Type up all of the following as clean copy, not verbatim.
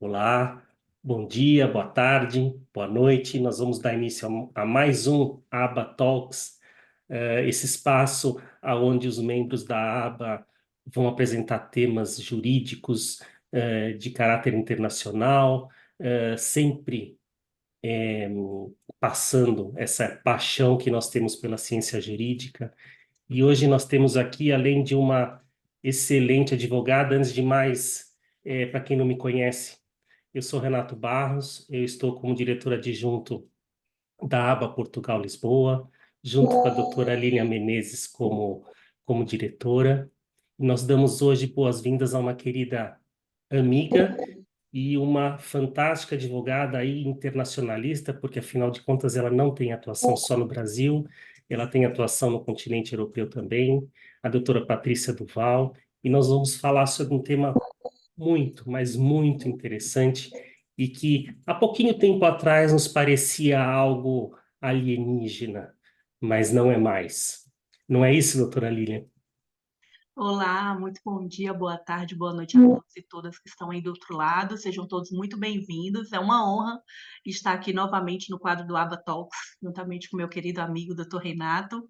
Olá, bom dia, boa tarde, boa noite. Nós vamos dar início a mais um ABA Talks, esse espaço onde os membros da ABA vão apresentar temas jurídicos, de caráter internacional, sempre passando essa paixão que nós temos pela ciência jurídica. E hoje nós temos aqui, além de uma excelente advogada, antes de mais, para quem não me conhece, eu sou Renato Barros, eu estou como diretor adjunto da ABA Portugal Lisboa, junto com a doutora Línia Menezes como diretora. Nós damos hoje boas-vindas a uma querida amiga e uma fantástica advogada aí internacionalista, porque afinal de contas ela não tem atuação só no Brasil, ela tem atuação no continente europeu também, a doutora Patrícia Duval, e nós vamos falar sobre um tema muito, mas muito interessante e que há pouquinho tempo atrás nos parecia algo alienígena, mas não é mais. Não é isso, doutora Lilian? Olá, muito bom dia, boa tarde, boa noite a todos e todas que estão aí do outro lado. Sejam todos muito bem-vindos. É uma honra estar aqui novamente no quadro do Aba Talks, juntamente com meu querido amigo, Dr. Renato.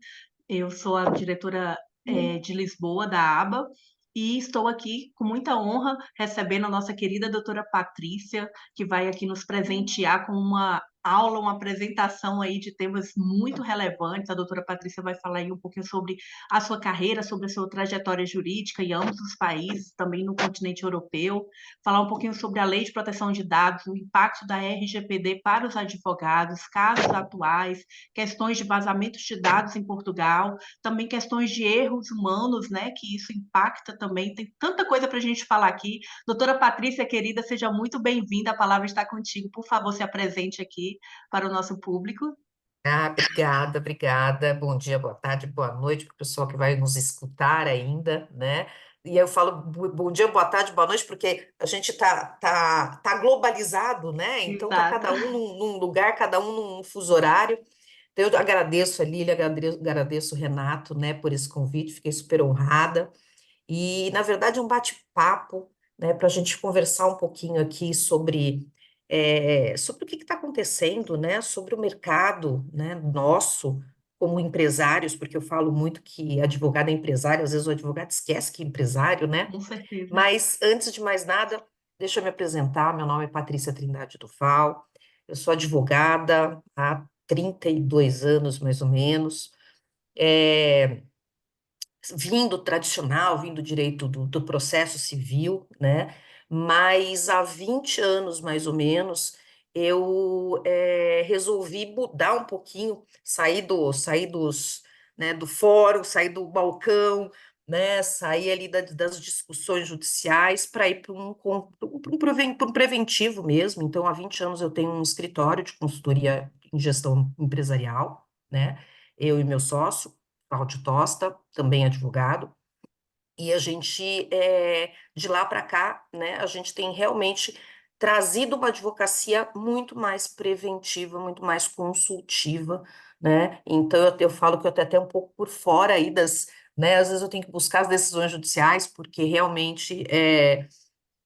Eu sou a diretora de Lisboa da ABA e estou aqui com muita honra recebendo a nossa querida doutora Patrícia, que vai aqui nos presentear com uma aula, uma apresentação aí de temas muito relevantes. A doutora Patrícia vai falar aí um pouquinho sobre a sua carreira, sobre a sua trajetória jurídica em ambos os países, também no continente europeu, falar um pouquinho sobre a Lei de Proteção de Dados, o impacto da RGPD para os advogados, casos atuais, questões de vazamentos de dados em Portugal, também questões de erros humanos, né, que isso impacta também. Tem tanta coisa para a gente falar aqui. Doutora Patrícia, querida, seja muito bem-vinda. A palavra está contigo. Por favor, se apresente aqui para o nosso público. Obrigada, obrigada. Bom dia, boa tarde, boa noite para o pessoal que vai nos escutar ainda, né? E eu falo bom dia, boa tarde, boa noite, porque a gente tá globalizado, né? Então tá Exato. cada um num lugar, cada um num fuso horário. Então, eu agradeço a Lília, agradeço o Renato, né, por esse convite, fiquei super honrada. E, na verdade, um bate-papo, né, para a gente conversar um pouquinho aqui sobre o que está acontecendo, né, sobre o mercado, né, nosso, como empresários, porque eu falo muito que advogado é empresário, às vezes o advogado esquece que é empresário, né? Com certeza. Mas, antes de mais nada, deixa eu me apresentar, meu nome é Patrícia Trindade Duval, eu sou advogada há 32 anos, mais ou menos, é, vindo tradicional, vindo direito do processo civil, né? Mas há 20 anos, mais ou menos, eu resolvi mudar um pouquinho, né, do fórum, sair do balcão, né, sair ali das discussões judiciais para ir para pra um preventivo mesmo. Então, há 20 anos eu tenho um escritório de consultoria em gestão empresarial, né? Eu e meu sócio, Cláudio Tosta, também advogado, e a gente, de lá para cá, né, a gente tem realmente trazido uma advocacia muito mais preventiva, muito mais consultiva, né, então eu falo que eu tô até um pouco por fora aí né, às vezes eu tenho que buscar as decisões judiciais, porque realmente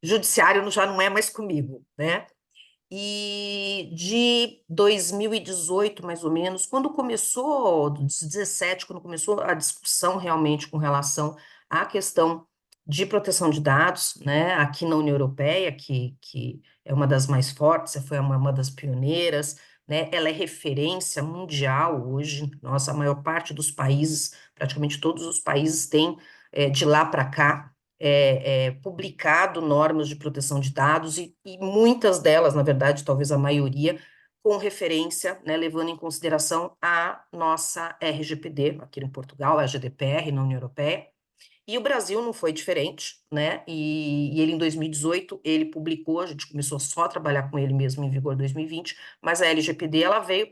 judiciário já não é mais comigo, né, e de 2018, mais ou menos, quando começou, 17, quando começou a discussão realmente com relação à questão de proteção de dados, né, aqui na União Europeia, que é uma das mais fortes, foi uma das pioneiras, né, ela é referência mundial hoje, nossa, a maior parte dos países, praticamente todos os países têm, de lá para cá, publicado normas de proteção de dados e muitas delas, na verdade, talvez a maioria, com referência, né, levando em consideração a nossa RGPD, aqui em Portugal, a GDPR na União Europeia, e o Brasil não foi diferente, né, e ele em 2018, ele publicou, a gente começou só a trabalhar com ele mesmo em vigor em 2020, mas a LGPD, ela veio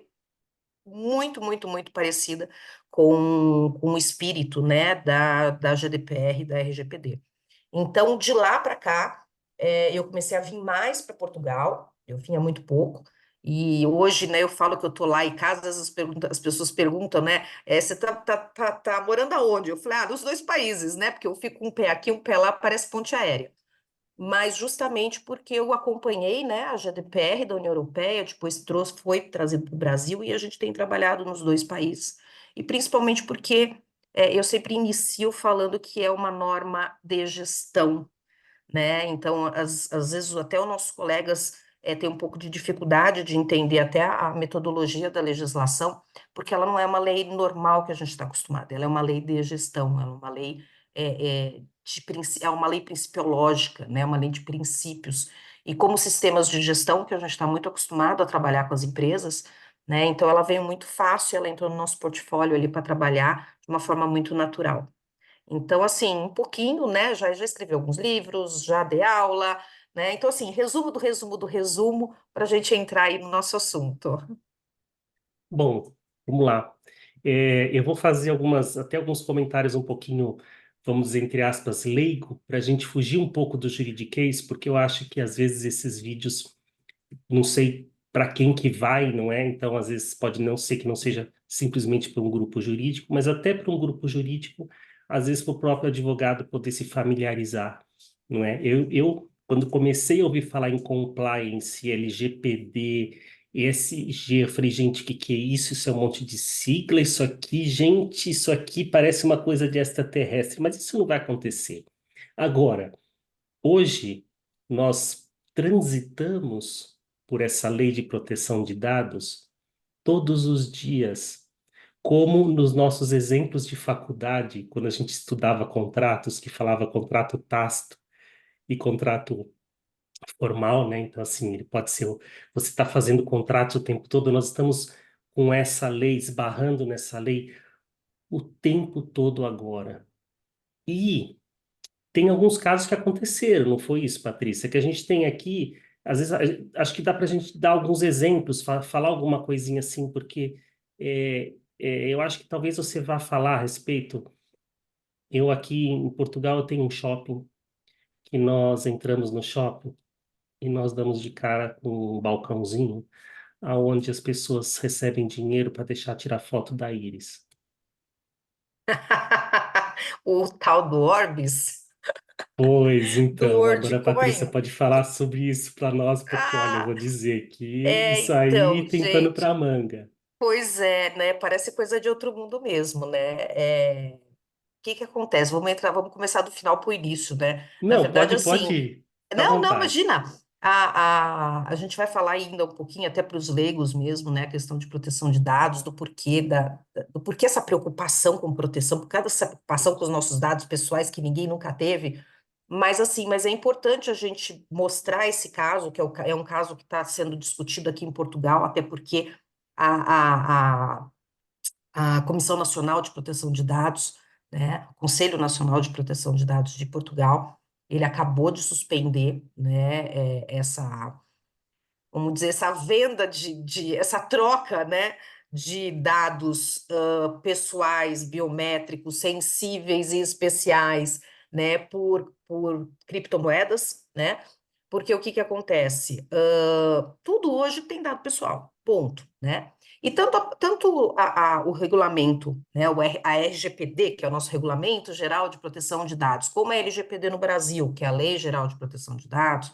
muito, muito, muito parecida com o espírito, né, da GDPR e da RGPD. Então, de lá para cá, eu comecei a vir mais para Portugal, eu vinha muito pouco, e hoje, né, eu falo que eu tô lá em casa, às vezes as pessoas perguntam, né, você tá morando aonde? Eu falei, nos dois países, né, porque eu fico um pé aqui, um pé lá, parece ponte aérea. mas justamente porque eu acompanhei, né, a GDPR da União Europeia, depois foi trazido para o Brasil e a gente tem trabalhado nos dois países. E principalmente porque eu sempre inicio falando que é uma norma de gestão, né? Então, às vezes, até os nossos colegas têm um pouco de dificuldade de entender até a metodologia da legislação, porque ela não é uma lei normal que a gente está acostumado, ela é uma lei de gestão, ela é uma lei, é uma lei principiológica, né? Uma lei de princípios. E como sistemas de gestão, que a gente está muito acostumado a trabalhar com as empresas, né? Então, ela veio muito fácil, ela entrou no nosso portfólio ali para trabalhar de uma forma muito natural. Então, assim, um pouquinho, né? Já escrevi alguns livros, já dei aula, né? Então, assim, resumo do resumo do resumo para a gente entrar aí no nosso assunto. Bom, vamos lá. Eu vou fazer até alguns comentários um pouquinho, vamos dizer, entre aspas, leigo, para a gente fugir um pouco do juridiquês, porque eu acho que às vezes esses vídeos, não sei para quem que vai, não é? Então, às vezes pode não ser que não seja simplesmente para um grupo jurídico, mas até para um grupo jurídico, às vezes para o próprio advogado poder se familiarizar, não é? Quando comecei a ouvir falar em compliance, LGPD, ESG, eu falei, gente, o que que é isso? Isso é um monte de sigla, isso aqui, gente, isso aqui parece uma coisa de extraterrestre, mas isso não vai acontecer. Agora, hoje, nós transitamos por essa lei de proteção de dados todos os dias, como nos nossos exemplos de faculdade, quando a gente estudava contratos, que falava contrato tácito e contrato formal, né? Então, assim, ele pode ser. Você está fazendo contratos o tempo todo, nós estamos com essa lei, esbarrando nessa lei o tempo todo agora. E tem alguns casos que aconteceram, não foi isso, Patrícia? Que a gente tem aqui, às vezes, acho que dá para a gente dar alguns exemplos, falar alguma coisinha assim, porque eu acho que talvez você vá falar a respeito. Eu aqui em Portugal eu tenho um shopping, que nós entramos no shopping e nós damos de cara com um balcãozinho, aonde as pessoas recebem dinheiro para deixar tirar foto da íris. O tal do Orbis, Pois do então, agora a Patrícia WorldCoin. pode falar sobre isso para nós, porque olha, eu vou Ah, dizer que isso então, aí tem pano gente, para manga. pois é, né? Parece coisa de outro mundo mesmo, né? O que que acontece? Vamos começar do final para o início, né? Na Não, verdade, pode assim, ir, fica à não, vontade. imagina. A gente vai falar ainda um pouquinho, até para os leigos mesmo, né? A questão de proteção de dados, do porquê essa preocupação com proteção, por causa dessa preocupação com os nossos dados pessoais que ninguém nunca teve. Mas assim, mas é importante a gente mostrar esse caso, que é um caso que está sendo discutido aqui em Portugal, até porque a, a, a Comissão Nacional de Proteção de Dados, né, o Conselho Nacional de Proteção de Dados de Portugal, ele acabou de suspender, né, vamos dizer, essa venda essa troca, né, de dados pessoais, biométricos, sensíveis e especiais, né, por criptomoedas, né, porque o que que acontece? Tudo hoje tem dado pessoal, ponto, né? E tanto o regulamento, né, a RGPD, que é o nosso Regulamento Geral de Proteção de Dados, como a LGPD no Brasil, que é a Lei Geral de Proteção de Dados,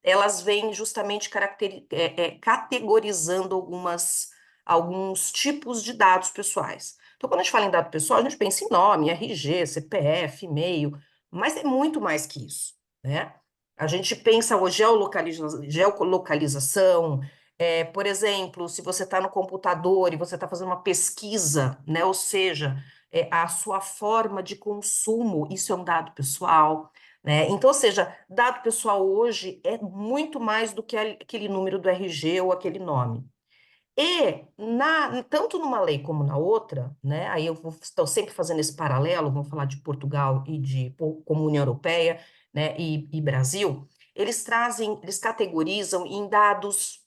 elas vêm justamente categorizando alguns tipos de dados pessoais. Então, quando a gente fala em dado pessoal, a gente pensa em nome, RG, CPF, e-mail, mas é muito mais que isso, né? A gente pensa hoje geolocalização, por exemplo, se você está no computador e você está fazendo uma pesquisa, né? Ou seja, a sua forma de consumo, isso é um dado pessoal, né? Então, ou seja, dado pessoal hoje é muito mais do que aquele número do RG ou aquele nome. E tanto numa lei como na outra, né? Aí estou sempre fazendo esse paralelo, vamos falar de Portugal como União Europeia, né? E Brasil, eles categorizam em dados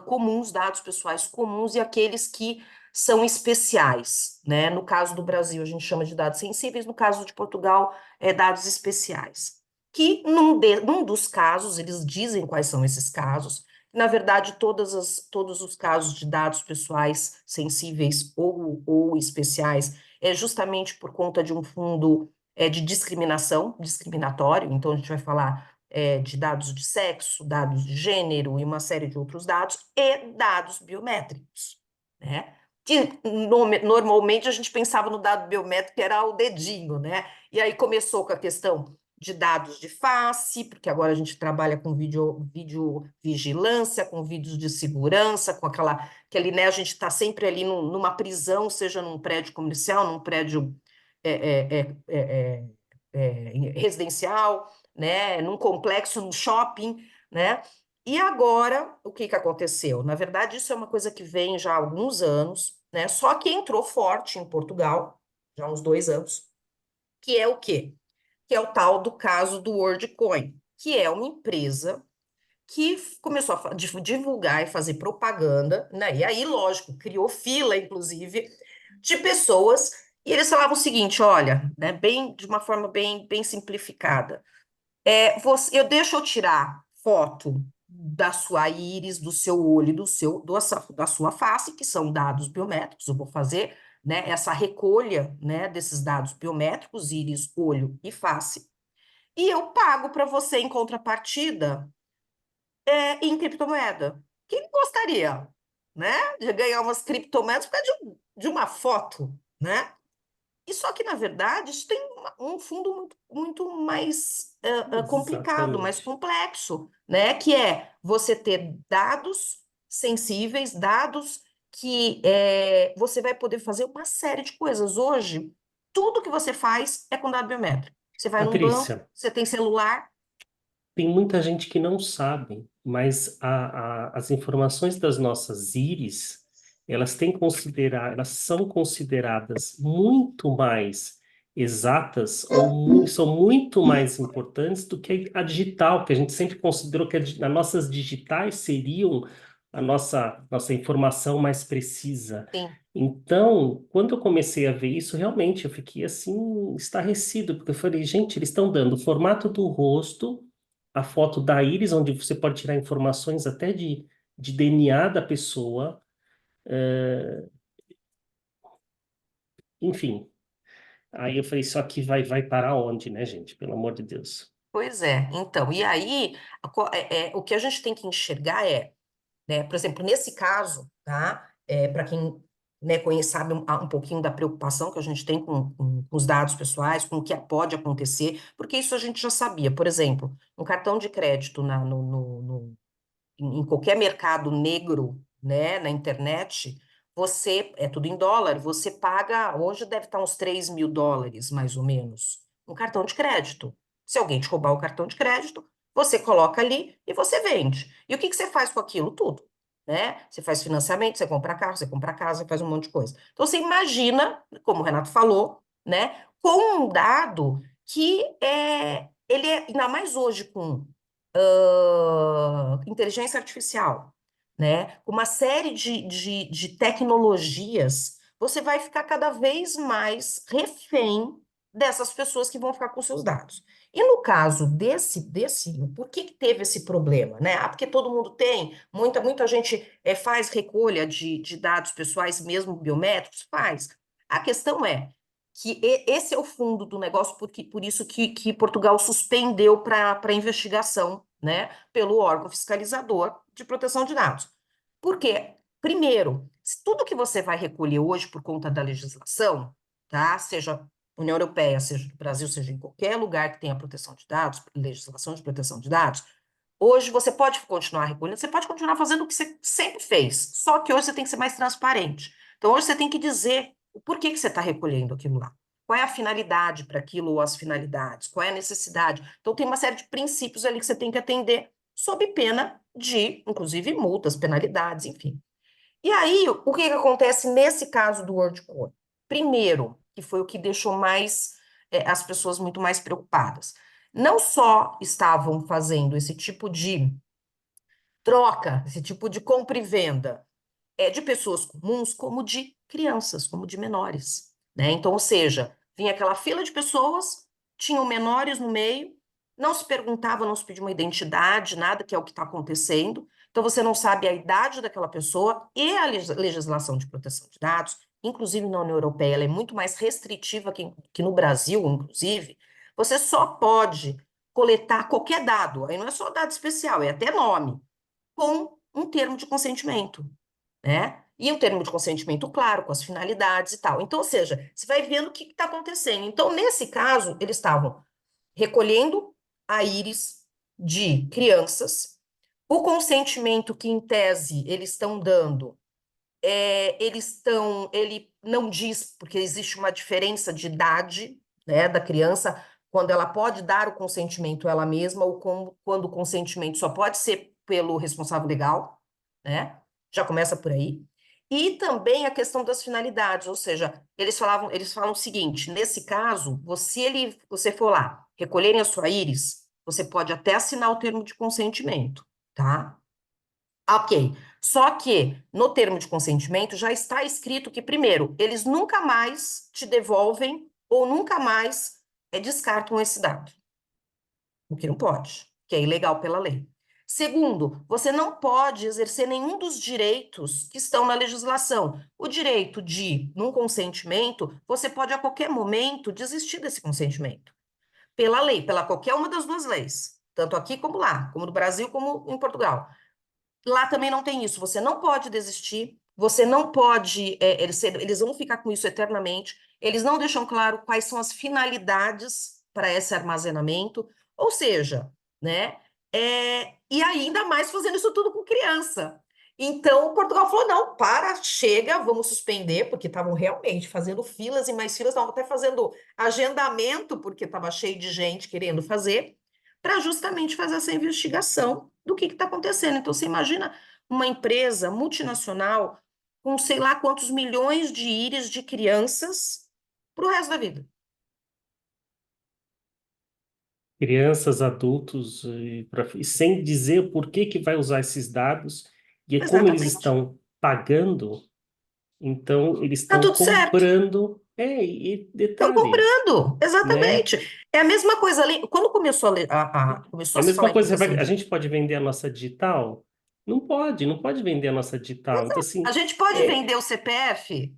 comuns, dados pessoais comuns e aqueles que são especiais, né? No caso do Brasil, a gente chama de dados sensíveis, no caso de Portugal, dados especiais. Que num dos casos, eles dizem quais são esses casos. Na verdade, todos os casos de dados pessoais sensíveis ou especiais é justamente por conta de um fundo de discriminatório. Então, a gente vai falar de dados de sexo, dados de gênero e uma série de outros dados, e dados biométricos, né? Que normalmente a gente pensava no dado biométrico que era o dedinho, né? E aí começou com a questão de dados de face, porque agora a gente trabalha com videovigilância, com vídeos de segurança, com aquele, né, a gente está sempre ali numa prisão, seja num prédio comercial, num prédio residencial, né, num complexo, num shopping, né? E agora, o que aconteceu? Na verdade, isso é uma coisa que vem já há alguns anos, né? Só que entrou forte em Portugal, já há uns 2 anos, que é o quê? Que é o tal do caso do WorldCoin, que é uma empresa que começou a divulgar e fazer propaganda, né? E aí, lógico, criou fila, inclusive, de pessoas, e eles falavam o seguinte, olha, né, de uma forma bem simplificada, deixo eu tirar foto da sua íris, do seu olho, da sua face, que são dados biométricos, eu vou fazer, né, essa recolha, né, desses dados biométricos, íris, olho e face, e eu pago para você, em contrapartida, em criptomoeda. Quem gostaria, né, de ganhar umas criptomoedas por causa de uma foto, né? E só que, na verdade, isso tem um fundo muito mais complicado, mais Exatamente. complexo, né? Que é você ter dados sensíveis, dados que você vai poder fazer uma série de coisas. Hoje, tudo que você faz é com dado biométrico. Você vai num banco, Patrícia, você tem celular, tem muita gente que não sabe, mas as informações das nossas íris, elas são consideradas muito mais exatas ou são muito mais importantes do que a digital, que a gente sempre considerou que as nossas digitais seriam a nossa informação mais precisa. sim, Então, quando eu comecei a ver isso, realmente eu fiquei assim, estarrecido, porque eu falei, gente, eles estão dando o formato do rosto, a foto da íris, onde você pode tirar informações até de DNA da pessoa, enfim. Aí eu falei, isso aqui vai parar onde, né, gente? Pelo amor de Deus. pois é. Então, e aí, o que a gente tem que enxergar né? Por exemplo, nesse caso, tá? Para quem, né, sabe um pouquinho da preocupação que a gente tem com os dados pessoais, com o que pode acontecer, porque isso a gente já sabia. Por exemplo, um cartão de crédito em qualquer mercado negro, né, na internet, é tudo em dólar, você paga, hoje deve estar uns US$ 3.000, mais ou menos, um cartão de crédito. Se alguém te roubar o cartão de crédito, você coloca ali e você vende. E o que você faz com aquilo? Tudo, né? Você faz financiamento, você compra carro, você compra casa, você faz um monte de coisa. Então, você imagina, como o Renato falou, né, com um dado que ele é, ainda mais hoje com inteligência artificial, né? Uma série de tecnologias, você vai ficar cada vez mais refém dessas pessoas que vão ficar com seus dados. E no caso por que teve esse problema, né? Ah, porque todo mundo tem, muita gente faz recolha de dados pessoais, mesmo biométricos, faz. A questão é que esse é o fundo do negócio, por isso que Portugal suspendeu para investigação, né, pelo órgão fiscalizador de proteção de dados. Por quê? Primeiro, tudo que você vai recolher hoje por conta da legislação, tá, seja União Europeia, seja do Brasil, seja em qualquer lugar que tenha proteção de dados, legislação de proteção de dados, hoje você pode continuar recolhendo, você pode continuar fazendo o que você sempre fez, só que hoje você tem que ser mais transparente. Então, hoje você tem que dizer o porquê que você está recolhendo aquilo lá. Qual é a finalidade para aquilo ou as finalidades? Qual é a necessidade? Então, tem uma série de princípios ali que você tem que atender, sob pena de, inclusive, multas, penalidades, enfim. E aí, o que acontece nesse caso do WorldCoin? Primeiro, que foi o que deixou as pessoas muito mais preocupadas. Não só estavam fazendo esse tipo de troca, esse tipo de compra e venda de pessoas comuns, como de crianças, como de menores, né? Então, ou seja, vinha aquela fila de pessoas, tinham menores no meio, não se perguntava, não se pedia uma identidade, nada, que é o que está acontecendo. Então, você não sabe a idade daquela pessoa e a legislação de proteção de dados, inclusive na União Europeia, ela é muito mais restritiva que no Brasil, inclusive. Você só pode coletar qualquer dado, aí não é só dado especial, é até nome, com um termo de consentimento, né? E um termo de consentimento claro, com as finalidades e tal. Então, ou seja, você vai vendo o que está acontecendo. Então, nesse caso, eles estavam recolhendo a íris de crianças, o consentimento que, em tese, eles estão dando, ele não diz, porque existe uma diferença de idade, né, da criança, quando ela pode dar o consentimento ela mesma, ou quando o consentimento só pode ser pelo responsável legal, né? Já começa por aí. E também a questão das finalidades, ou seja, eles falam o seguinte: nesse caso, você for lá recolherem a sua íris, você pode até assinar o termo de consentimento, tá? Ok. Só que no termo de consentimento já está escrito que, primeiro, eles nunca mais te devolvem ou nunca mais descartam esse dado. O que não pode, que é ilegal pela lei. Segundo, você não pode exercer nenhum dos direitos que estão na legislação. O direito de, num consentimento, você pode a qualquer momento desistir desse consentimento. Pela lei, pela qualquer uma das duas leis. Tanto aqui como lá, como no Brasil, como em Portugal. Lá também não tem isso. Você não pode desistir. Você não pode. Eles vão ficar com isso eternamente. Eles não deixam claro quais são as finalidades para esse armazenamento. Ou seja, né? E ainda mais fazendo isso tudo com criança. Então, Portugal falou: não, para, chega, vamos suspender, porque estavam realmente fazendo filas e mais filas, estavam até fazendo agendamento, porque estava cheio de gente querendo fazer, para justamente fazer essa investigação do que está acontecendo. Então, você imagina uma empresa multinacional com sei lá quantos milhões de íris de crianças para o resto da vida. Crianças, adultos, e sem dizer o porquê que vai usar esses dados, e é como eles Exatamente. estão pagando, então eles Tá estão tudo certo. comprando. E Estão detalhe, comprando, né? exatamente. É a mesma coisa ali. Quando começou É começou a a se falar mesma em coisa, proteção a de. gente pode vender a nossa digital? Não pode vender a nossa digital. Então, A assim, gente pode é, vender o CPF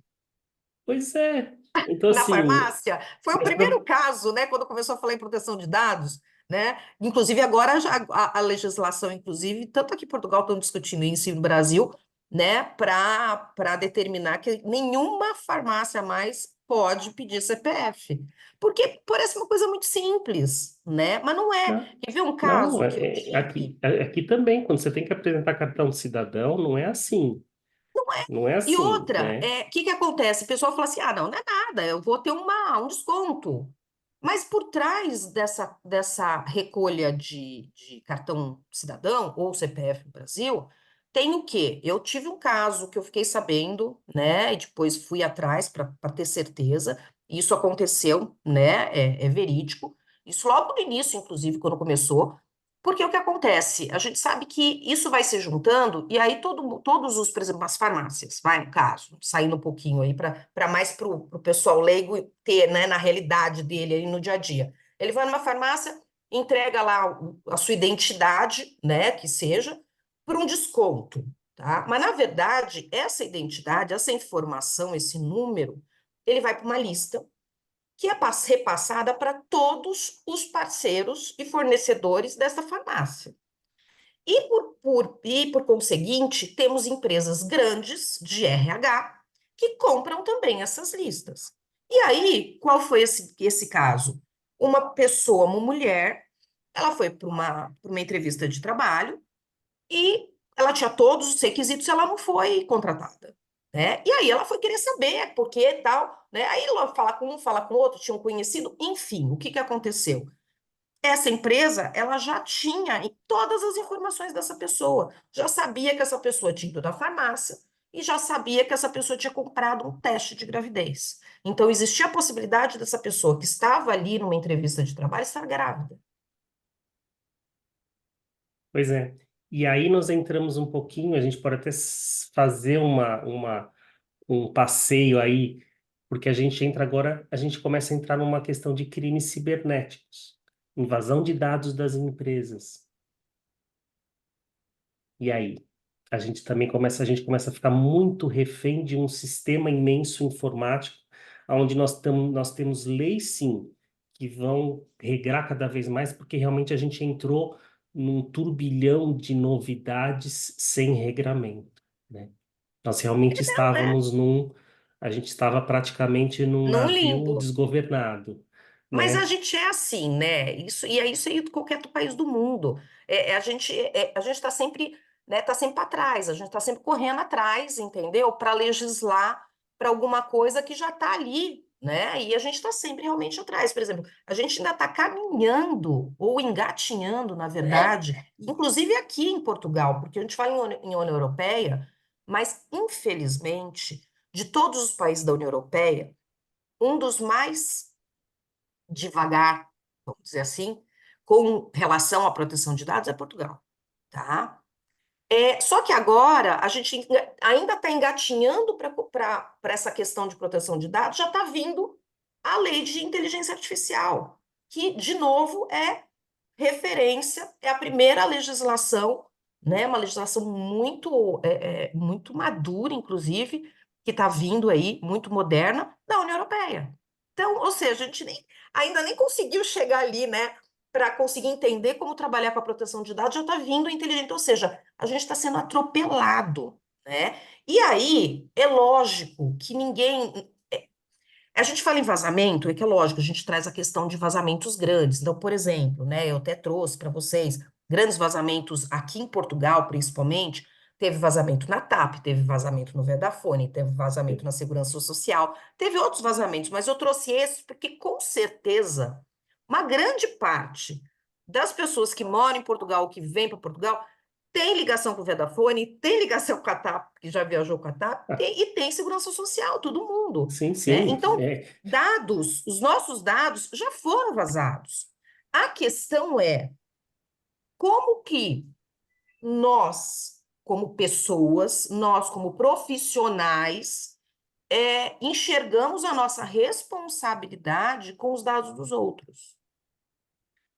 pois é. Então, na assim, farmácia. Foi o mas primeiro caso, né, quando começou a falar em proteção de dados, né? Inclusive agora a legislação, inclusive, tanto aqui em Portugal estão discutindo isso e no Brasil, né, para determinar que nenhuma farmácia mais pode pedir CPF. Porque parece uma coisa muito simples, né? Mas não é. não, Quer ver um não, caso que eu tive? aqui também, quando você tem que apresentar cartão de cidadão, não é assim. Não é E assim, outra, né? o que que acontece? O pessoal fala assim: ah, não, não é nada, eu vou ter um desconto. Mas por trás dessa recolha de cartão cidadão ou CPF no Brasil, tem o quê? Eu tive um caso que eu fiquei sabendo, né? E depois fui atrás para ter certeza. Isso aconteceu, né? É verídico. Isso logo no início, inclusive, quando começou. Porque o que acontece? A gente sabe que isso vai se juntando, e aí todos os, por exemplo, as farmácias, vai, no caso, saindo um pouquinho aí para mais para o pessoal leigo ter, né, na realidade dele aí no dia a dia. Ele vai numa farmácia, entrega lá a sua identidade, né, que seja, por um desconto, tá? Mas, na verdade, essa identidade, essa informação, esse número, ele vai para uma lista que é repassada para todos os parceiros e fornecedores dessa farmácia. E por conseguinte, temos empresas grandes de RH que compram também essas listas. E aí, qual foi esse caso? Uma pessoa, uma mulher, ela foi para uma entrevista de trabalho e ela tinha todos os requisitos, ela não foi contratada, né? E aí ela foi querer saber por que tal, né? Aí ela fala com um, fala com o outro, tinha um conhecido, enfim, o que que aconteceu? Essa empresa, ela já tinha todas as informações dessa pessoa, já sabia que essa pessoa tinha ido na farmácia e já sabia que essa pessoa tinha comprado um teste de gravidez. Então, existia a possibilidade dessa pessoa que estava ali numa entrevista de trabalho estar grávida. Pois é. E aí nós entramos um pouquinho, a gente pode até fazer um passeio aí, porque a gente entra agora, a gente começa a entrar numa questão de crimes cibernéticos, invasão de dados das empresas. E aí? A gente começa a ficar muito refém de um sistema imenso informático, onde nós temos leis, sim, que vão regrar cada vez mais, porque realmente a gente entrou num turbilhão de novidades sem regramento, né? Nós realmente Não, é, estávamos a gente estava praticamente num num navio limbo. desgovernado, Mas a né? gente é assim, né? E é isso aí em qualquer outro país do mundo. A gente está sempre, né, tá sempre para trás, a gente está sempre correndo atrás, entendeu? Para legislar para alguma coisa que já está ali, né? E a gente está sempre realmente atrás. Por exemplo, a gente ainda está caminhando ou engatinhando, na verdade, inclusive aqui em Portugal, porque a gente fala em União Europeia, mas infelizmente, de todos os países da União Europeia, um dos mais devagar, vamos dizer assim, com relação à proteção de dados é Portugal, tá? Só que agora a gente ainda está engatinhando para essa questão de proteção de dados, já está vindo a lei de inteligência artificial, que, de novo, é referência, é a primeira legislação, né, uma legislação muito madura, inclusive, que está vindo aí, muito moderna, da União Europeia. Então, ou seja, a gente ainda nem conseguiu chegar ali, né, para conseguir entender como trabalhar com a proteção de dados, já está vindo inteligente, ou seja, a gente está sendo atropelado, né? E aí, é lógico que ninguém a gente fala em vazamento, é que é lógico, a gente traz a questão de vazamentos grandes. Então, por exemplo, né, eu até trouxe para vocês grandes vazamentos aqui em Portugal, principalmente. Teve vazamento na TAP, teve vazamento no Vodafone, teve vazamento na Segurança Social, teve outros vazamentos, mas eu trouxe esses porque, com certeza, uma grande parte das pessoas que moram em Portugal, que vêm para Portugal, tem ligação com o Vodafone, tem ligação com a TAP, que já viajou com a TAP, e tem Segurança Social, todo mundo, Sim, né? sim, Então, dados, os nossos dados já foram vazados. A questão é como que nós, como pessoas, nós, como profissionais, enxergamos a nossa responsabilidade com os dados dos outros,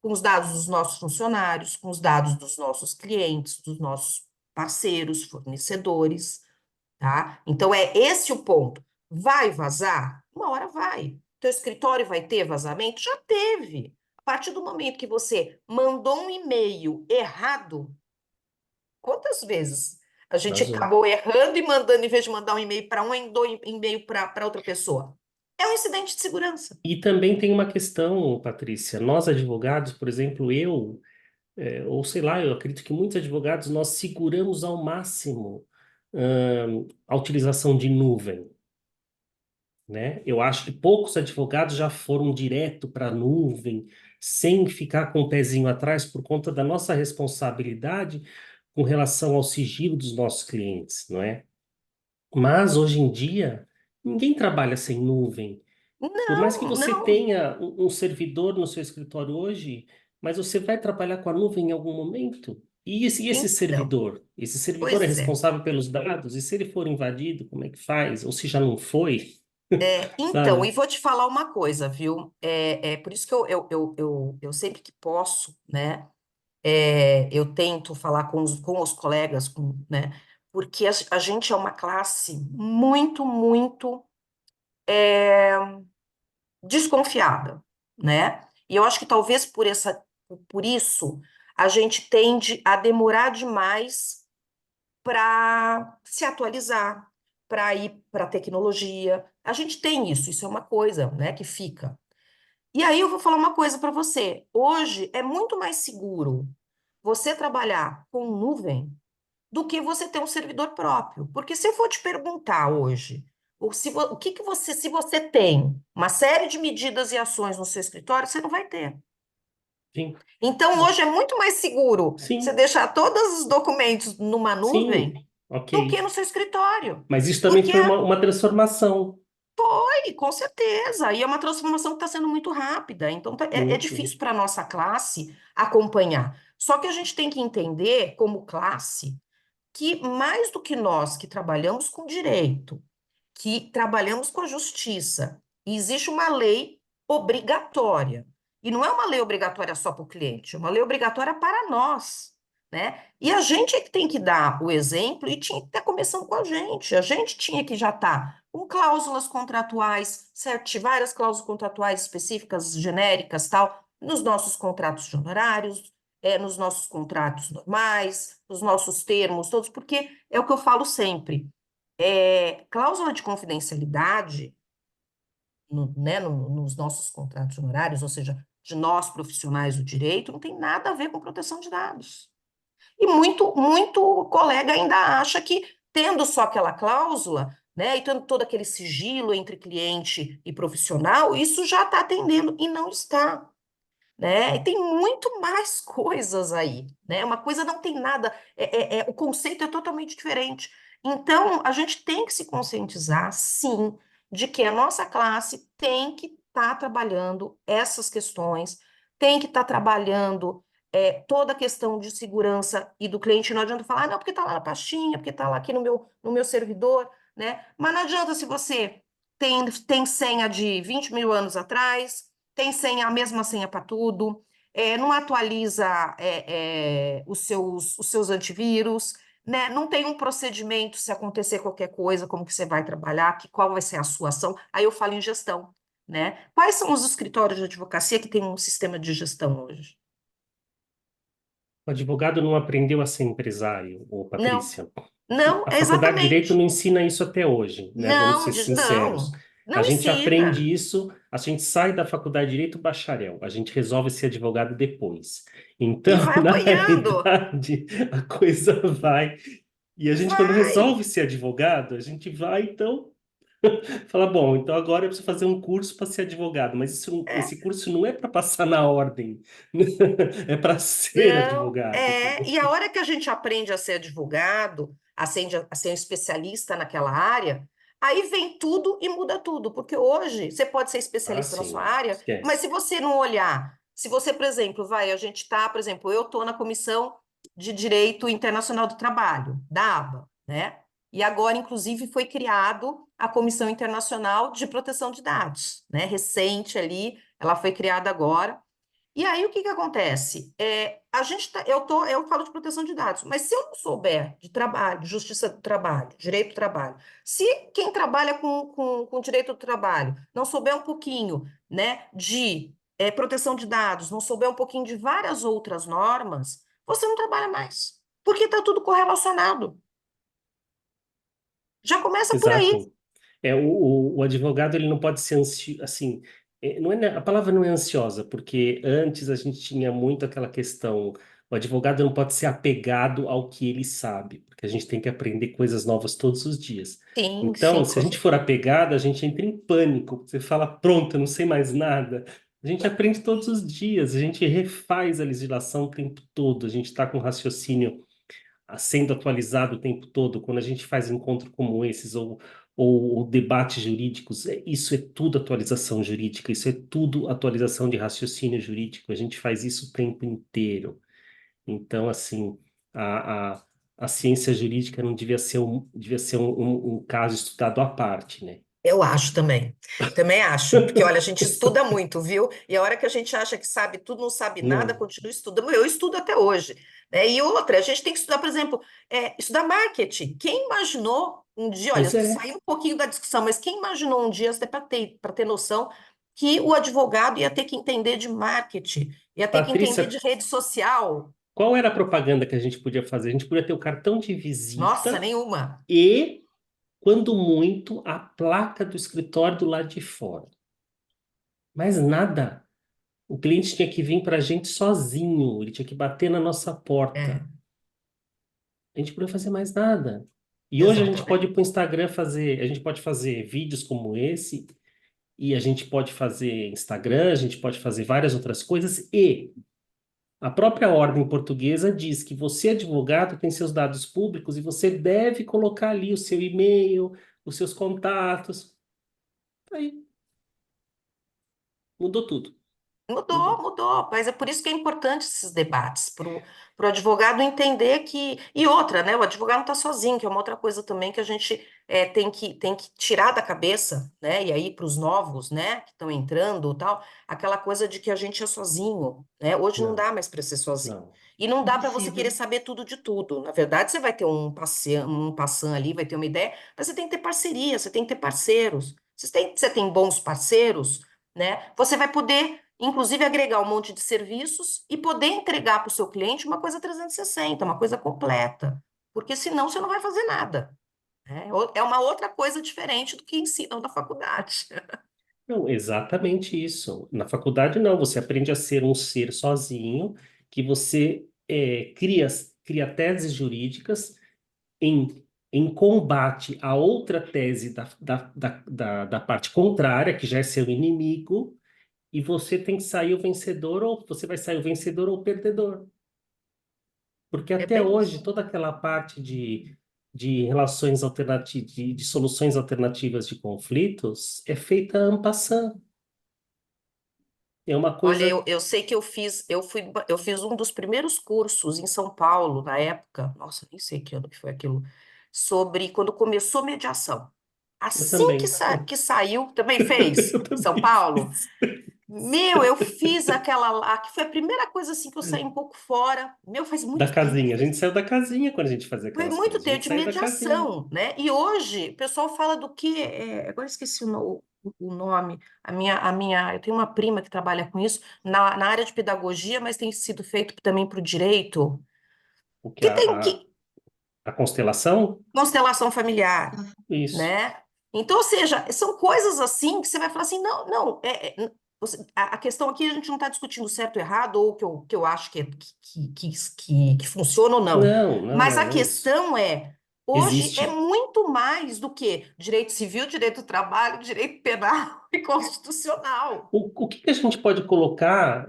com os dados dos nossos funcionários, com os dados dos nossos clientes, dos nossos parceiros, fornecedores, tá? Então, é esse o ponto. Vai vazar? Uma hora vai. Teu escritório vai ter vazamento? Já teve. A partir do momento que você mandou um e-mail errado, quantas vezes a gente vazou. acabou errando e mandando, em vez de mandar um e-mail para um, mandou um e-mail para outra pessoa? É um incidente de segurança. E também tem uma questão, Patrícia. Nós, advogados, por exemplo, ou sei lá, eu acredito que muitos advogados, nós seguramos ao máximo, a utilização de nuvem, né? Eu acho que poucos advogados já foram direto para a nuvem, sem ficar com o pezinho atrás, por conta da nossa responsabilidade com relação ao sigilo dos nossos clientes, não é? Mas hoje em dia, ninguém trabalha sem nuvem. Por mais que Não, você não. tenha um servidor no seu escritório hoje, mas você vai trabalhar com a nuvem em algum momento. E esse Então, servidor? Esse servidor é pois é. responsável pelos dados? E se ele for invadido, como é que faz? Ou se já não foi, Então, e sabe? vou te falar uma coisa, viu? É por isso que eu sempre que posso, né? Eu tento falar com os colegas, né? Porque a gente é uma classe muito, muito desconfiada, né? E eu acho que talvez por isso a gente tende a demorar demais para se atualizar, para ir para a tecnologia. A gente tem isso é uma coisa, né, que fica. E aí eu vou falar uma coisa para você. Hoje é muito mais seguro você trabalhar com nuvem do que você ter um servidor próprio. Porque se eu for te perguntar hoje, o que que você, se você tem uma série de medidas e ações no seu escritório, você não vai ter. Sim, Então, hoje é muito mais seguro você sim, deixar todos os documentos numa sim, nuvem do que ok. no seu escritório. Mas isso também Porque foi uma transformação, com certeza, e é uma transformação que está sendo muito rápida. Então, é muito. difícil para a nossa classe acompanhar. Só que a gente tem que entender, como classe, que mais do que nós que trabalhamos com direito, que trabalhamos com a justiça, existe uma lei obrigatória. E não é uma lei obrigatória só para o cliente, é uma lei obrigatória para nós. né? E a gente é que tem que dar o exemplo e tinha que estar começando com a gente. A gente tinha que já estar com cláusulas contratuais, certo? Várias cláusulas contratuais específicas, genéricas, tal, nos nossos contratos de honorários, nos nossos contratos normais, nos nossos termos todos, porque é o que eu falo sempre. Cláusula de confidencialidade nos nossos contratos honorários, ou seja, de nós profissionais do direito, não tem nada a ver com proteção de dados. E muito colega ainda acha que, tendo só aquela cláusula, né, e tendo todo aquele sigilo entre cliente e profissional, isso já está atendendo, e não está. Né? E tem muito mais coisas aí, né? Uma coisa não tem nada, o conceito é totalmente diferente. Então, a gente tem que se conscientizar, sim, de que a nossa classe tem que estar trabalhando essas questões, tem que estar trabalhando toda a questão de segurança e do cliente. Não adianta falar, não, porque está lá na pastinha, porque está lá aqui no meu servidor, né? Mas não adianta se você tem senha de 20 mil anos atrás, tem senha, a mesma senha para tudo, não atualiza os seus antivírus, né? Não tem um procedimento se acontecer qualquer coisa, como que você vai trabalhar, qual vai ser a sua ação. Aí eu falo em gestão, né? Quais são os escritórios de advocacia que têm um sistema de gestão hoje? O advogado não aprendeu a ser empresário, ô Não, Patrícia. não, A faculdade de Direito exatamente. não ensina isso até hoje, né? Vamos Não, ser sinceros. não, A não gente ensina. aprende isso, a gente sai da faculdade de Direito bacharel, a gente resolve ser advogado depois. E Então, vai na apanhando, realidade, a coisa vai. E a gente, quando vai. resolve ser advogado, a gente vai, então, fala, bom, então agora eu preciso fazer um curso para ser advogado, mas É, esse curso não é para passar na ordem, é para ser não, advogado. e a hora que a gente aprende a ser advogado, a ser um especialista naquela área, aí vem tudo e muda tudo, porque hoje você pode ser Ah, especialista na sua sim, área, mas se esquece. você não olhar, se você, por exemplo, a gente está, por exemplo, eu estou na Comissão de Direito Internacional do Trabalho, da ABA, né? E agora, inclusive, foi criado a Comissão Internacional de Proteção de Dados, né? Recente ali, ela foi criada agora. E aí, o que que acontece? Eu falo de proteção de dados, mas se eu não souber de trabalho, de justiça do trabalho, direito do trabalho, se quem trabalha com direito do trabalho não souber um pouquinho, né, de proteção de dados, não souber um pouquinho de várias outras normas, você não trabalha mais, porque está tudo correlacionado. Já começa por aí. Exato. O advogado ele não pode ser assim, não é, a palavra não é ansiosa, porque antes a gente tinha muito aquela questão, o advogado não pode ser apegado ao que ele sabe, porque a gente tem que aprender coisas novas todos os dias. Sim, Então, sim, se a com gente for certeza. apegado, a gente entra em pânico, você fala, pronto, eu não sei mais nada. A gente aprende todos os dias, a gente refaz a legislação o tempo todo, a gente está com raciocínio sendo atualizado o tempo todo, quando a gente faz encontros como esses, ou debates jurídicos, isso é tudo atualização jurídica, isso é tudo atualização de raciocínio jurídico, a gente faz isso o tempo inteiro. Então, assim, a, a, a ciência jurídica não devia ser um caso estudado à parte, né? Eu acho também. Também acho. Porque, olha, a gente estuda muito, viu? E a hora que a gente acha que sabe tudo, não sabe nada, Não. continua estudando. Eu estudo até hoje. Né? E outra, a gente tem que estudar, por exemplo, estudar marketing. Quem imaginou um dia, olha, Pois é, saiu um pouquinho da discussão, mas quem imaginou um dia, até para ter noção, que o advogado ia ter que entender de marketing, ia ter que entender de Patrícia, rede social? qual era a propaganda que a gente podia fazer? A gente podia ter o cartão de Nossa, visita nenhuma. e quando muito, a placa do escritório do lado de fora. Mais nada. O cliente tinha que vir para a gente sozinho, ele tinha que bater na nossa É, porta. A gente não podia fazer mais nada. E hoje a gente pode ir exatamente. para o Instagram fazer, a gente pode fazer vídeos como esse, e a gente pode fazer Instagram, a gente pode fazer várias outras coisas, e a própria ordem portuguesa diz que você, advogado, tem seus dados públicos e você deve colocar ali o seu e-mail, os seus contatos. Aí, mudou tudo. Mudou, mas é por isso que é importante esses debates, para o advogado entender que. E outra, né? O advogado não está sozinho, que é uma outra coisa também que a gente tem que tirar da cabeça, né? E aí, para os novos, né, que estão entrando tal, aquela coisa de que a gente é sozinho, né? Hoje não Não, dá mais para ser sozinho. não. E não dá para você querer Impossível. saber tudo de tudo. Na verdade, você vai ter um passant ali, vai ter uma ideia, mas você tem que ter parceria, você tem que ter parceiros. Você tem bons parceiros, né? Você vai poder, inclusive, agregar um monte de serviços e poder entregar para o seu cliente uma coisa 360, uma coisa completa. Porque senão você não vai fazer nada. Né? É uma outra coisa diferente do que ensinam na faculdade. Não, exatamente isso. Na faculdade, não. Você aprende a ser um ser sozinho, que você cria teses jurídicas em combate a outra tese da parte contrária, que já é seu inimigo, e você tem que sair o vencedor, ou você vai sair o vencedor ou o perdedor. Porque É até bem hoje, isso. toda aquela parte de relações alternativas, de soluções alternativas de conflitos, é feita en passant. É uma Olha, coisa. eu sei que eu fiz um dos primeiros cursos em São Paulo, na época, nossa, nem sei que ano que foi aquilo, sobre quando começou mediação. Eu Assim que, também. que saiu, também fez, Eu em São também Paulo. fiz. Meu, eu fiz aquela lá, que foi a primeira coisa assim que eu saí um pouco fora. Meu, faz Da muito tempo. casinha. A gente saiu da casinha quando a gente fazia Foi aquelas muito coisas. A tempo gente de saiu da casinha. mediação, né? E hoje o pessoal fala do que, agora eu esqueci o nome. Eu tenho uma prima que trabalha com isso na área de pedagogia, mas tem sido feito também para o direito, O que que tem que a constelação? constelação familiar, Isso. né? Então, ou seja, são coisas assim que você vai falar assim, não, não, a questão aqui a gente não está discutindo certo ou errado, ou que eu acho que funciona ou não. Não, não, Mas não, a é isso. questão hoje é Existe. muito mais do que direito civil, direito do trabalho, direito penal e constitucional. O que que a gente pode colocar,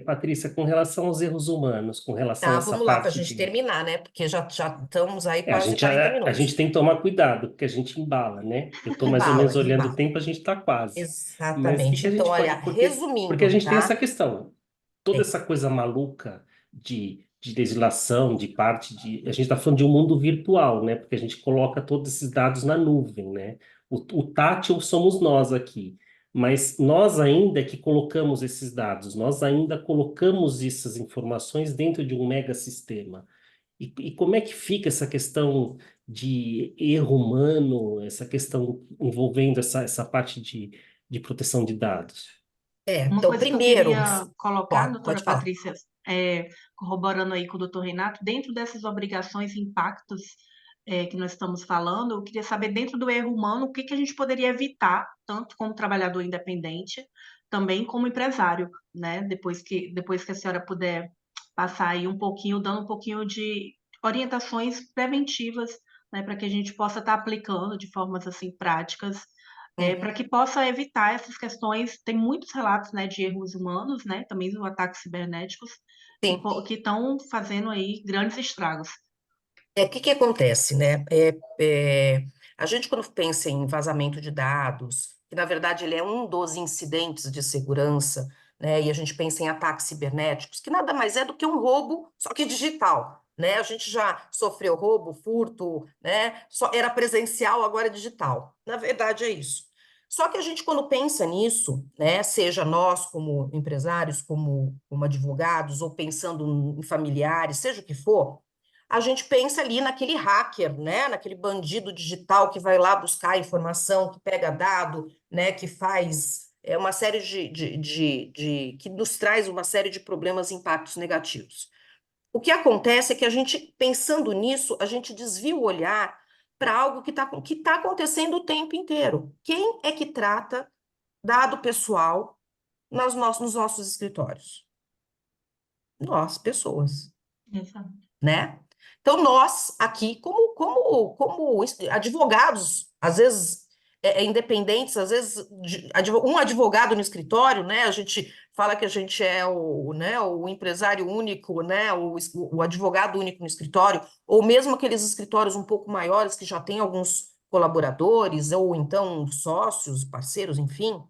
Patrícia, com relação aos erros humanos, com relação a Tá, essa vamos lá para a parte gente de. terminar, né? Porque já estamos aí A quase gente, 40 a gente minutos. tem que tomar cuidado, porque a gente embala, né? Eu estou mais ou Embala, menos olhando o embala. tempo, a gente está quase. Mas o que que Exatamente. a Então, gente olha, pode. Porque a resumindo, gente tem essa tá? questão. Toda É. essa coisa maluca de legislação, de parte de. A gente está falando de um mundo virtual, né? Porque a gente coloca todos esses dados na nuvem, né? O tátil somos nós aqui. Mas nós ainda é que colocamos esses dados, nós ainda colocamos essas informações dentro de um mega sistema. E como é que fica essa questão de erro humano, essa questão envolvendo essa parte de proteção de dados? Uma Então, coisa que eu primeiro, queria colocar, pode doutora falar. Patrícia, corroborando aí com o doutor Renato, dentro dessas obrigações e impactos que nós estamos falando, eu queria saber, dentro do erro humano, o que que a gente poderia evitar, tanto como trabalhador independente, também como empresário, né? Depois que a senhora puder passar aí um pouquinho, dando um pouquinho de orientações preventivas, né, para que a gente possa estar aplicando de formas assim práticas para Uhum. que possa evitar essas questões. Tem muitos relatos, né, de erros humanos, né, também de ataques cibernéticos, Sim. que estão fazendo aí grandes estragos. O que acontece, né? A gente, quando pensa em vazamento de dados, que na verdade ele é um dos incidentes de segurança, né? E a gente pensa em ataques cibernéticos, que nada mais é do que um roubo, só que digital, né? A gente já sofreu roubo, furto, né? Só era presencial, agora é digital. Na verdade é isso. Só que a gente, quando pensa nisso, né, seja nós como empresários, como advogados, ou pensando em familiares, seja o que for, a gente pensa ali naquele hacker, né? Naquele bandido digital que vai lá buscar informação, que pega dado, né? Que faz uma série que nos traz uma série de problemas e impactos negativos. O que acontece é que a gente, pensando nisso, a gente desvia o olhar para algo que tá acontecendo o tempo inteiro. Quem é que trata dado pessoal nos nossos escritórios? Nós, pessoas, Exato. né? Então, nós aqui, como advogados, às vezes independentes, às vezes um advogado no escritório, né? A gente fala que a gente é o empresário único, né? O advogado único no escritório, ou mesmo aqueles escritórios um pouco maiores que já têm alguns colaboradores, ou então sócios, parceiros, enfim.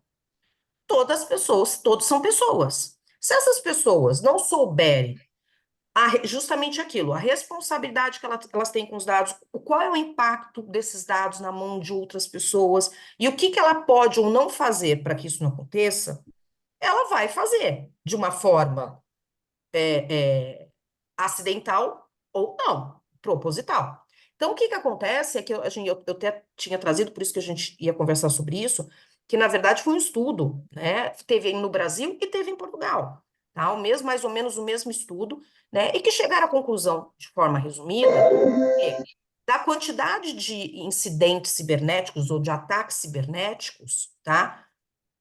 Todas as pessoas, todos são pessoas. Se essas pessoas não souberem justamente aquilo, a responsabilidade que elas têm com os dados, qual é o impacto desses dados na mão de outras pessoas e o que ela pode ou não fazer para que isso não aconteça, ela vai fazer de uma forma acidental ou não, proposital. Então, o que acontece é que eu até tinha trazido, por isso que a gente ia conversar sobre isso, que na verdade foi um estudo, né? Teve no Brasil e teve em Portugal, tá? Mais ou menos o mesmo estudo, né? E que chegaram à conclusão, de forma resumida, que da quantidade de incidentes cibernéticos ou de ataques cibernéticos, tá?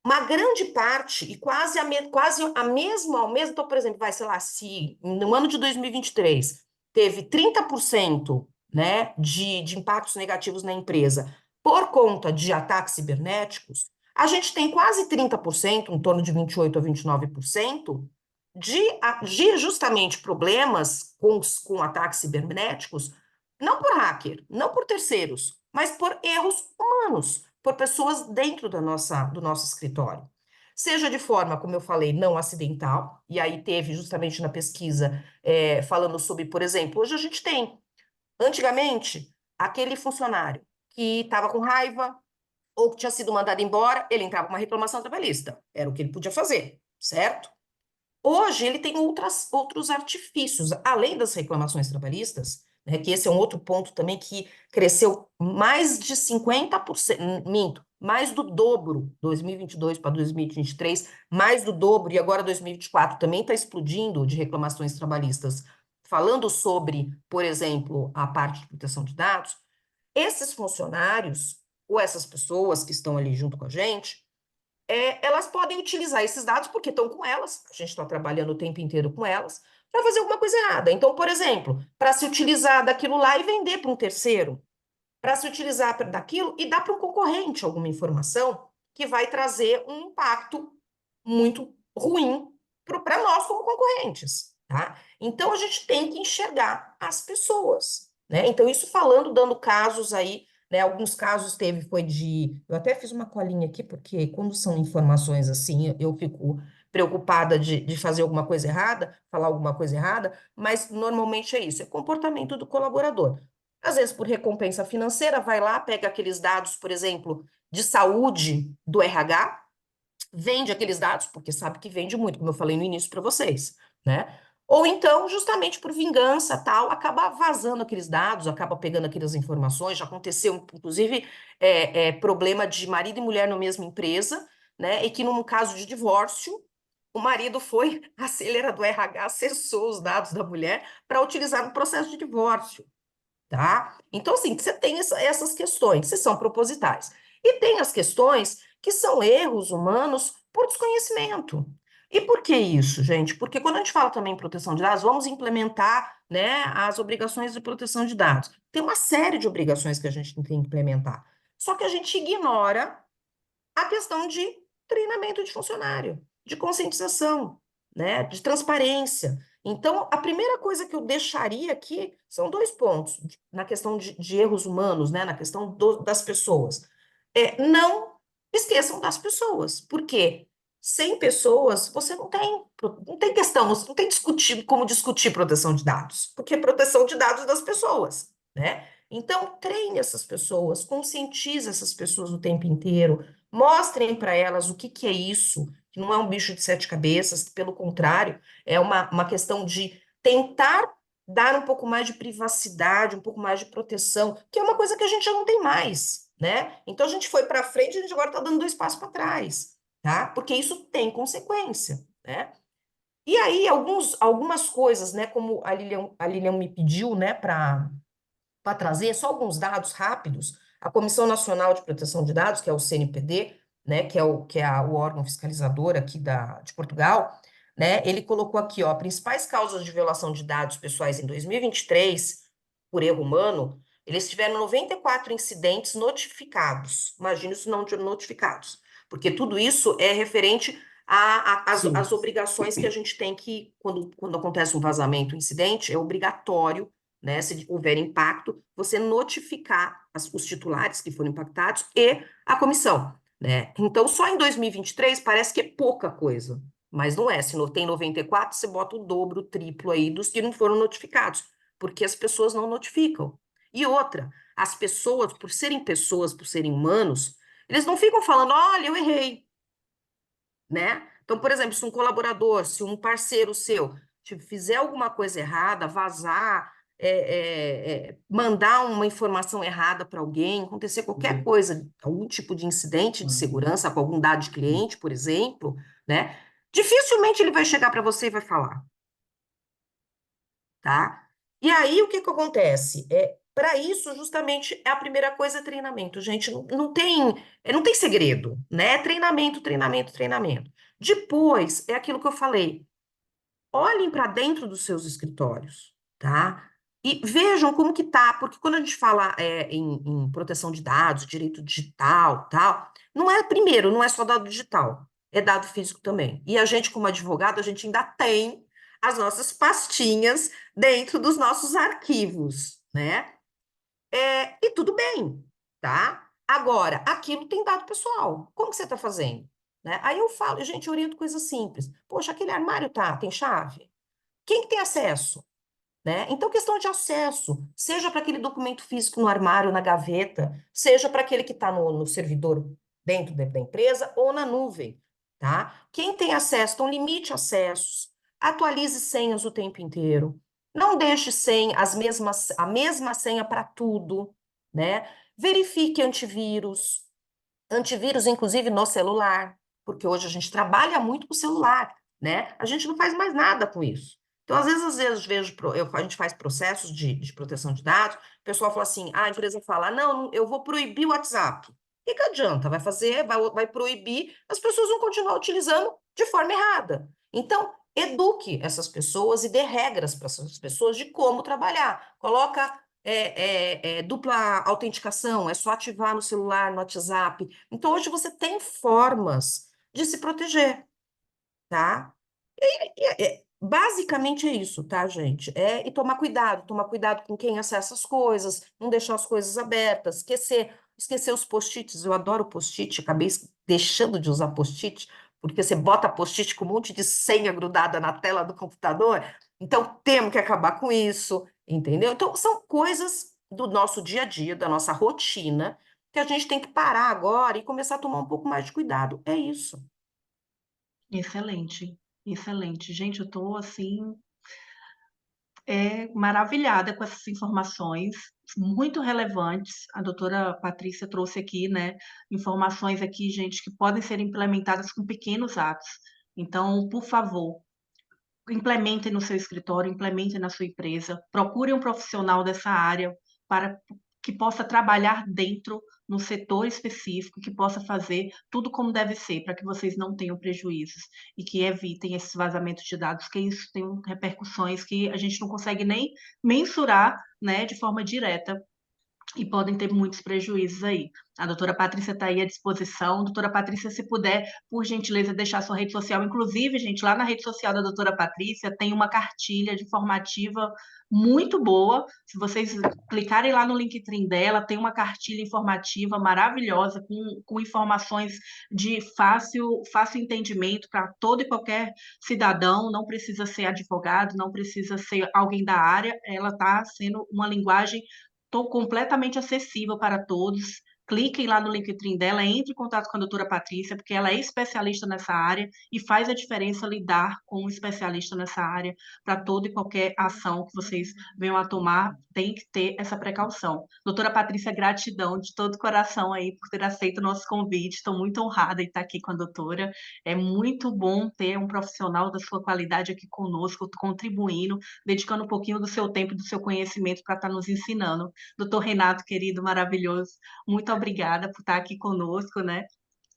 Uma grande parte, e quase a mesma, ao mesmo, então, por exemplo, vai, sei lá, se no ano de 2023 teve 30%, né, de impactos negativos na empresa por conta de ataques cibernéticos, a gente tem quase 30%, em torno de 28% a 29%, de justamente problemas com ataques cibernéticos, não por hacker, não por terceiros, mas por erros humanos, por pessoas dentro do nosso escritório. Seja de forma, como eu falei, não acidental, e aí teve justamente na pesquisa falando sobre, por exemplo, hoje a gente tem, antigamente, aquele funcionário que estava com raiva ou que tinha sido mandado embora, ele entrava com uma reclamação trabalhista, era o que ele podia fazer, certo? Hoje ele tem outros artifícios, além das reclamações trabalhistas, né, que esse é um outro ponto também que cresceu mais de 50%, minto, mais do dobro, 2022 para 2023, mais do dobro, e agora 2024 também está explodindo de reclamações trabalhistas, falando sobre, por exemplo, a parte de proteção de dados. Esses funcionários, ou essas pessoas que estão ali junto com a gente, elas podem utilizar esses dados porque estão com elas, a gente está trabalhando o tempo inteiro com elas, para fazer alguma coisa errada. Então, por exemplo, para se utilizar daquilo lá e vender para um terceiro, para se utilizar daquilo e dar para um concorrente alguma informação que vai trazer um impacto muito ruim para nós como concorrentes, tá? Então, a gente tem que enxergar as pessoas, né? Então, isso falando, dando casos aí, né? Alguns casos foi eu até fiz uma colinha aqui, porque quando são informações assim, eu fico preocupada de fazer alguma coisa errada, falar alguma coisa errada, mas normalmente é isso, é comportamento do colaborador. Às vezes, por recompensa financeira, vai lá, pega aqueles dados, por exemplo, de saúde do RH, vende aqueles dados, porque sabe que vende muito, como eu falei no início para vocês, né? Ou então, justamente por vingança, tal, acaba vazando aqueles dados, acaba pegando aquelas informações. Já aconteceu, inclusive, problema de marido e mulher na mesma empresa, né? E que, num caso de divórcio, o marido foi, ele era do RH, acessou os dados da mulher para utilizar no processo de divórcio, tá? Então, assim, você tem essas questões que são propositais. E tem as questões que são erros humanos por desconhecimento. E por que isso, gente? Porque quando a gente fala também em proteção de dados, vamos implementar, né, as obrigações de proteção de dados. Tem uma série de obrigações que a gente tem que implementar. Só que a gente ignora a questão de treinamento de funcionário, de conscientização, né, de transparência. Então, a primeira coisa que eu deixaria aqui são dois pontos na questão de erros humanos, né, na questão das pessoas. Não esqueçam das pessoas, porque sem pessoas você não tem questão, não tem como discutir proteção de dados, porque é proteção de dados das pessoas, né? Então, treine essas pessoas, conscientize essas pessoas o tempo inteiro, mostrem para elas o que é isso, que não é um bicho de sete cabeças, pelo contrário, é uma questão de tentar dar um pouco mais de privacidade, um pouco mais de proteção, que é uma coisa que a gente já não tem mais, né? Então a gente foi para frente, a gente agora está dando dois passos para trás, tá? Porque isso tem consequência, né? E aí, algumas coisas, né, como a Lilian me pediu, né, para trazer só alguns dados rápidos. A Comissão Nacional de Proteção de Dados, que é o CNPD, né, que é o órgão fiscalizador aqui de Portugal, né, ele colocou aqui, ó, principais causas de violação de dados pessoais em 2023, por erro humano, eles tiveram 94 incidentes notificados. Imagina isso não notificados, porque tudo isso é referente Sim. às obrigações que a gente tem que, quando acontece um vazamento, um incidente, é obrigatório, né, se houver impacto, você notificar os titulares que foram impactados e a comissão, né? Então, só em 2023 parece que é pouca coisa, Mas não é. Se tem 94, você bota o dobro, o triplo aí dos que não foram notificados, porque as pessoas não notificam. E outra, as pessoas, por serem humanos, eles não ficam falando, olha, eu errei, né? Então, por exemplo, se um colaborador, se um parceiro seu fizer alguma coisa errada, vazar, mandar uma informação errada para alguém, acontecer qualquer coisa, algum tipo de incidente de segurança com algum dado de cliente, por exemplo, né? Dificilmente ele vai chegar para você e vai falar, tá? E aí, o que que acontece? Para isso, justamente, a primeira coisa é treinamento, gente. Não tem segredo, né? É treinamento, treinamento, treinamento. Depois, é aquilo que eu falei. Olhem para dentro dos seus escritórios, tá? E vejam como que tá, porque quando a gente fala em proteção de dados, direito digital, tal, primeiro, não é só dado digital, é dado físico também. E a gente, como advogado, a gente ainda tem as nossas pastinhas dentro dos nossos arquivos, né? E tudo bem, tá? Agora, aquilo tem dado pessoal. Como que você está fazendo? Né? Aí eu falo, gente, eu oriento coisas simples. Poxa, aquele armário tem chave? Quem que tem acesso? Né? Então, questão de acesso, seja para aquele documento físico no armário, na gaveta, seja para aquele que está no servidor dentro da empresa ou na nuvem, tá? Quem tem acesso, então limite acessos, atualize senhas o tempo inteiro, não deixe a mesma senha para tudo, né? Verifique antivírus, inclusive no celular, porque hoje a gente trabalha muito com o celular, né? A gente não faz mais nada com isso. Então, às vezes vejo, a gente faz processos de proteção de dados, o pessoal fala assim, a empresa fala, não, eu vou proibir o WhatsApp. O que que adianta? Vai proibir, as pessoas vão continuar utilizando de forma errada. Então, eduque essas pessoas e dê regras para essas pessoas de como trabalhar. Coloca dupla autenticação, é só ativar no celular, no WhatsApp. Então, hoje você tem formas de se proteger, tá? Basicamente é isso, tá, gente? E tomar cuidado com quem acessa as coisas, não deixar as coisas abertas, esquecer os post-its. Eu adoro post-it, acabei deixando de usar post-it, porque você bota post-it com um monte de senha grudada na tela do computador, então temos que acabar com isso, entendeu? Então, são coisas do nosso dia a dia, da nossa rotina, que a gente tem que parar agora e começar a tomar um pouco mais de cuidado. É isso. Excelente, excelente. Gente, eu estou assim maravilhada com essas informações muito relevantes. A doutora Patrícia trouxe aqui, né, informações aqui, gente, que podem ser implementadas com pequenos atos. Então, por favor, implementem no seu escritório, implementem na sua empresa, procure um profissional dessa área para que possa trabalhar dentro no setor específico, que possa fazer tudo como deve ser, para que vocês não tenham prejuízos e que evitem esses vazamentos de dados, que isso tem repercussões que a gente não consegue nem mensurar, né, de forma direta e podem ter muitos prejuízos aí. A doutora Patrícia está aí à disposição. Doutora Patrícia, se puder, por gentileza, deixar sua rede social. Inclusive, gente, lá na rede social da doutora Patrícia tem uma cartilha de informativa muito boa. Se vocês clicarem lá no Linktree dela, tem uma cartilha informativa maravilhosa, com informações de fácil entendimento para todo e qualquer cidadão. Não precisa ser advogado, não precisa ser alguém da área. Ela está sendo uma linguagem completamente acessível para todos. Cliquem lá no Linktree dela, entre em contato com a doutora Patrícia, porque ela é especialista nessa área e faz a diferença lidar com um especialista nessa área para toda e qualquer ação que vocês venham a tomar, tem que ter essa precaução. Doutora Patrícia, gratidão de todo o coração aí por ter aceito o nosso convite. Estou muito honrada em estar aqui com a doutora. É muito bom ter um profissional da sua qualidade aqui conosco, contribuindo, dedicando um pouquinho do seu tempo e do seu conhecimento para estar nos ensinando. Doutor Renato, querido, maravilhoso, muito obrigada por estar aqui conosco, né?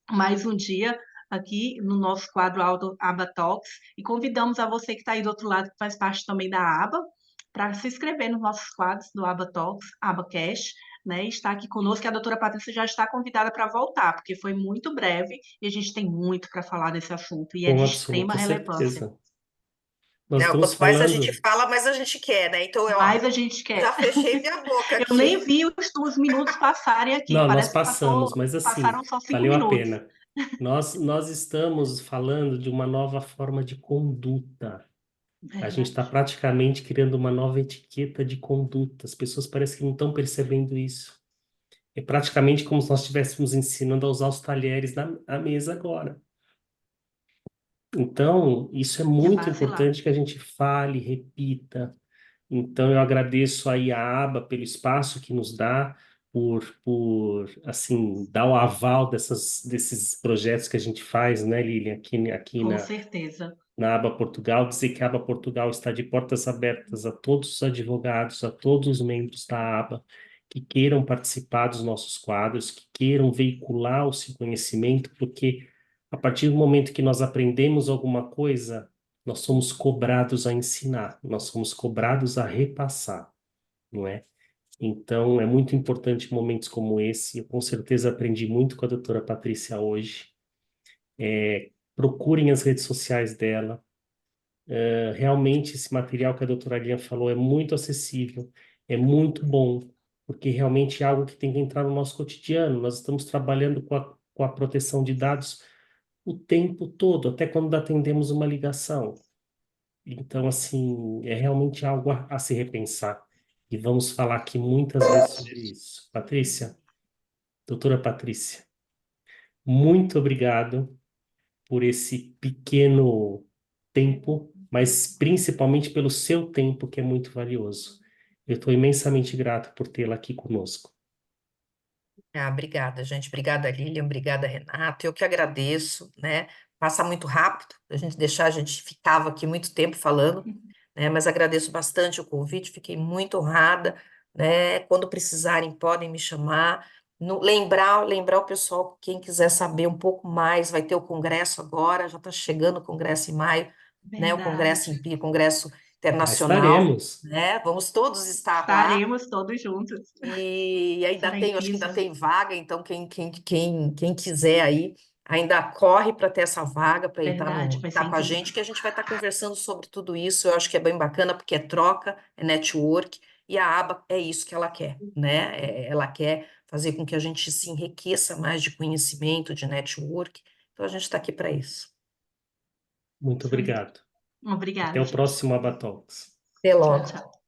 Mais um dia aqui no nosso quadro Aba Talks e convidamos a você que está aí do outro lado, que faz parte também da aba, para se inscrever nos nossos quadros do Aba Talks, Aba Cash, né? E estar aqui conosco, e a doutora Patrícia já está convidada para voltar, porque foi muito breve e a gente tem muito para falar desse assunto e é Com de extrema absoluta relevância. certeza. Nós Não, estamos quanto mais a gente falando. fala, mais a gente quer, né? Então, Mas a gente já quer. fechei minha boca Eu nem aqui. vi os minutos passarem aqui, Não, nós parece que passamos, mas assim, passaram só 5 valeu a minutos. pena. Nós estamos falando de uma nova forma de conduta. A gente está Verdade. praticamente criando uma nova etiqueta de conduta. As pessoas parecem que não estão percebendo isso. É praticamente como se nós estivéssemos ensinando a usar os talheres na mesa agora. Então, isso é E a muito base lá. importante que a gente fale, repita. Então, eu agradeço aí a aba pelo espaço que nos dá, por assim, dar o aval desses projetos que a gente faz, né, Lilian, aqui Com na, certeza. na aba Portugal, dizer que a aba Portugal está de portas abertas a todos os advogados, a todos os membros da aba que queiram participar dos nossos quadros, que queiram veicular o seu conhecimento, porque a partir do momento que nós aprendemos alguma coisa, nós somos cobrados a ensinar, nós somos cobrados a repassar, não é? Então, é muito importante momentos como esse. Eu com certeza aprendi muito com a doutora Patrícia hoje. Procurem as redes sociais dela. Realmente esse material que a doutora Alinha falou é muito acessível, é muito bom, porque realmente é algo que tem que entrar no nosso cotidiano. Nós estamos trabalhando com a proteção de dados o tempo todo, até quando atendemos uma ligação. Então, assim, é realmente algo a se repensar. E vamos falar aqui muitas vezes sobre isso. Patrícia, doutora Patrícia, muito obrigado por esse pequeno tempo, mas principalmente pelo seu tempo, que é muito valioso. Eu estou imensamente grato por tê-la aqui conosco. Ah, obrigada, gente. Obrigada, Lilian. Obrigada, Renato. Eu que agradeço, né? Passa muito rápido, a gente ficava aqui muito tempo falando, né? Mas agradeço bastante o convite, fiquei muito honrada, né? Quando precisarem, podem me chamar. Lembrar o pessoal, quem quiser saber um pouco mais, vai ter o congresso agora, já está chegando o congresso em maio, né? Verdade. O congresso Lá internacional, estaremos. né? Vamos todos estar lá. Estaremos todos juntos. E ainda Será em tem, acho que ainda Pisa. tem vaga, então quem quiser aí, ainda corre para ter essa vaga, para Verdade, vai ser estar em com a Pisa. gente, que a gente vai estar conversando sobre tudo isso. Eu acho que é bem bacana, porque é troca, é network, e a aba é isso que ela quer, né? Ela quer fazer com que a gente se enriqueça mais de conhecimento, de network. Então a gente está aqui para isso. Muito Isso aí. obrigado. Até Obrigada, o gente. próximo Abatalks. Até Tchau, logo. tchau.